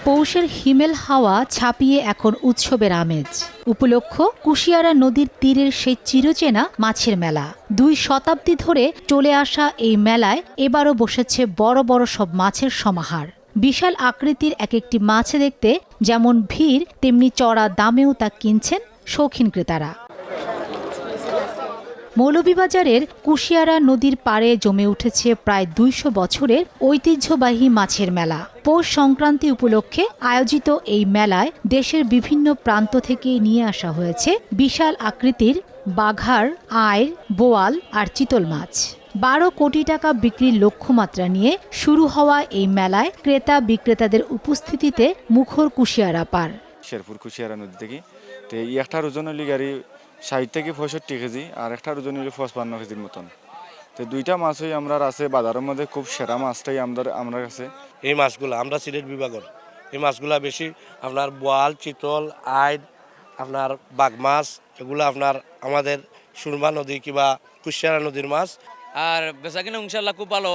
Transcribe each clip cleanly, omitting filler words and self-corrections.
পৌষের হিমেল হাওয়া ছাপিয়ে এখন উৎসবের আমেজ। উপলক্ষ কুশিয়ারা নদীর তীরের সেই চিরচেনা মাছের মেলা। 2 শতাব্দী ধরে চলে আসা এই মেলায় এবারও বসেছে বড় বড় সব মাছের সমাহার। বিশাল আকৃতির এক একটি মাছ দেখতে যেমন ভিড়, তেমনি চড়া দামেও তা কিনছেন শৌখিন ক্রেতারা। মৌলভীবাজারের কুশিয়ারা নদীর পাড়ে জমে উঠেছে প্রায় 200 বছরের ঐতিহ্যবাহী মাছের মেলা। পৌষ সংক্রান্তি উপলক্ষে আয়োজিত এই মেলায় দেশের বিভিন্ন প্রান্ত থেকে নিয়ে আসা হয়েছে বিশাল আকৃতির বাঘাড়, আইড়, বোয়াল আর চিতল মাছ। 12 কোটি টাকা বিক্রির লক্ষ্যমাত্রা নিয়ে শুরু হওয়া এই মেলায় ক্রেতা বিক্রেতাদের উপস্থিতিতে মুখর কুশিয়ারা পার। শেরপুর কুশিয়ারা নদী থেকে তো এই একটা ওজন লিগারি 60 থেকে 65 কেজি আর একটা ওজন 55 কেজির মতন। তো 2টা মাছই আমরা আছে বাজারের মধ্যে খুব সেরা মাছটাই আমরা কাছে। এই মাছগুলো আমরা সিলেট বিভাগের এই মাছগুলা বেশি আপনার বোয়াল, চিতল, আইড়, আপনার বাঘ মাছ, এগুলো আপনার আমাদের সুরমা নদী কিংবা কুশিয়ারা নদীর মাছ। আর বেচা কিনা ইনশাল্লাহ খুব ভালো।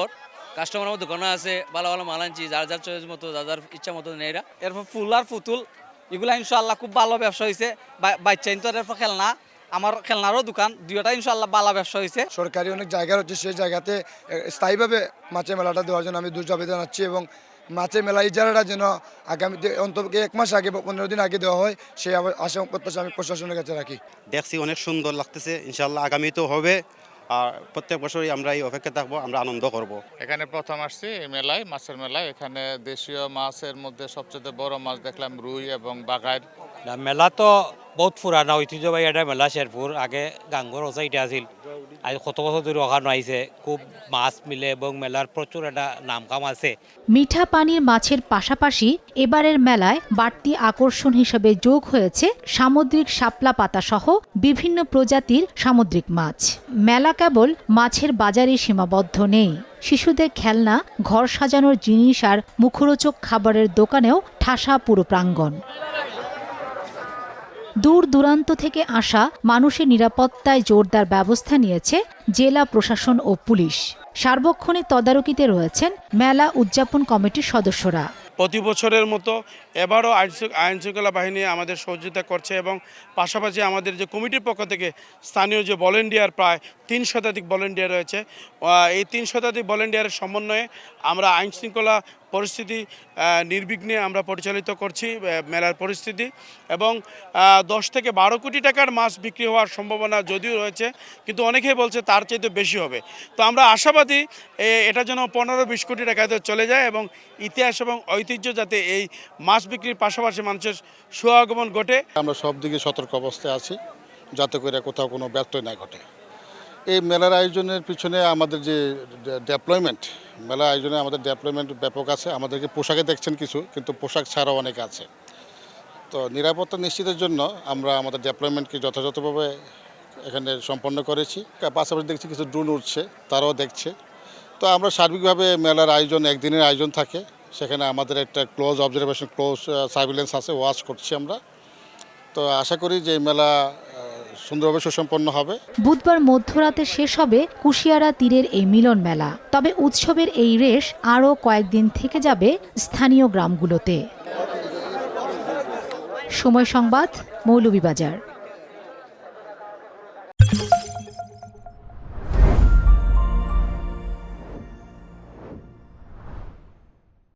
কাস্টমার মধ্যে দোকানে আছে, ভালো ভালো মাল আনছি, যার যার চয়েস মতো, যার যার ইচ্ছা মতো নেই। এরপর ফুল আর পুতুল এগুলা ইনশাল্লাহ খুব ভালো ব্যবসা হয়েছে। বাচ্চা তো এরপর খেলনা, আমার খেলনারও দোকান, 2টা ইনশাল্লাহ ভালো ব্যবসা হয়েছে। সরকারি অনেক জায়গা রয়েছে, সেই জায়গাতে স্থায়ীভাবে মাছের মেলাটা দেওয়ার জন্য আমি দাবি জানাচ্ছি এবং মাছের মেলা ইজারাটা যেন আগামীতে অন্তত 1 মাস আগে 15 দিন আগে দেওয়া হয়, সেই আশা প্রত্যাশা আমি প্রশাসনের কাছে রাখি। দেখছি অনেক সুন্দর লাগতেছে, ইনশাল্লাহ আগামীতেও হবে। আর প্রত্যেক বছরই আমরা এই অপেক্ষা থাকবো, আমরা আনন্দ করব। এখানে প্রথম আসছি এই মেলায়, মাছের মেলায়। এখানে দেশীয় মাছের মধ্যে সবচেয়ে বড় মাছ দেখলাম রুই এবং বাঘাইড়। মেলা তো বহুত পুরানা ঐতিহ্যবাহী একটা মেলা। শেরপুর আগে গাঙ্গর ওসাইটে আছিল, আজ কত বছর ধরে ওখানে আইছে। খুব মাছ মিলে এবং মেলার প্রচুর একটা নাম কাম আছে। মিঠা পানির মাছের পাশাপাশি এবারের মেলায় বাড়তি আকর্ষণ হিসেবে যোগ হয়েছে সামুদ্রিক শাপলা পাতা সহ বিভিন্ন প্রজাতির সামুদ্রিক মাছ। মেলা কেবল মাছের বাজারে সীমাবদ্ধ নেই। শিশুদের খেলনা, ঘর সাজানোর জিনিস আর মুখরোচক খাবারের দোকানেও ঠাসা পুরো প্রাঙ্গণ। দূর দূরান্ত থেকে আসা মানুষের নিরাপত্তায় জোরদার ব্যবস্থা নিয়েছে জেলা প্রশাসন ও পুলিশ। সার্বক্ষণিক তদারকিতে রয়েছেন মেলা উদযাপন কমিটির সদস্যরা। প্রতি বছরের মতো এবারও আইন শৃঙ্খলা বাহিনী আমাদের সহযোগিতা করছে এবং পাশাপাশি আমাদের যে কমিটির পক্ষ থেকে স্থানীয় যে ভলেন্টিয়ার প্রায় 3 শতাধিক ভলেন্টিয়ার রয়েছে, এই 3 শতাধিক ভলেন্টিয়ারের সমন্বয়ে আমরা আইন শৃঙ্খলা পরিস্থিতি নির্বিঘ্নে আমরা পরিচালিত করছি মেলার পরিস্থিতি। এবং 10 থেকে 12 কোটি টাকার মাছ বিক্রি হওয়ার সম্ভাবনা যদিও রয়েছে, কিন্তু অনেকেই বলছে তার চাইতে বেশি হবে। তো আমরা আশাবাদী এটা যেন 15-20 কোটি টাকাতে চলে যায় এবং ইতিহাস এবং ঐতিহ্য যাতে এই মাছ বিক্রির পাশাপাশি মানুষের সুআগমন ঘটে। আমরা সব দিকে সতর্ক অবস্থায় আছি যাতে করে কোথাও কোনো ব্যত্যয় না ঘটে। এই মেলার আয়োজনের পিছনে আমাদের যে ডেপ্লয়মেন্ট, মেলা আয়োজনে আমাদের ডেপ্লয়মেন্ট ব্যাপক আছে। আমাদেরকে পোশাকে দেখছেন কিছু, কিন্তু পোশাক ছাড়াও অনেক আছে। তো নিরাপত্তা নিশ্চিতের জন্য আমরা আমাদের ডেপ্লয়মেন্টকে যথাযথভাবে এখানে সম্পন্ন করেছি। পাশাপাশি দেখছি কিছু ড্রোন উঠছে, তারাও দেখছে। তো আমরা সার্বিকভাবে মেলার আয়োজন একদিনের আয়োজন থাকে, সেখানে আমাদের একটা ক্লোজ অবজারভেশন, ক্লোজ সার্ভিলেন্স আছে, ওয়াচ করছি আমরা। তো আশা করি যে মেলা সুন্দরভাবে সুসম্পন্ন হবে। বুধবার মধ্যরাতে শেষ হবে কুশিয়ারা তীরের এই মিলন মেলা। তবে উৎসবের এই রেশ আরও কয়েকদিন থেকে যাবে স্থানীয় গ্রামগুলোতে। সময় সংবাদ, মৌলভীবাজার।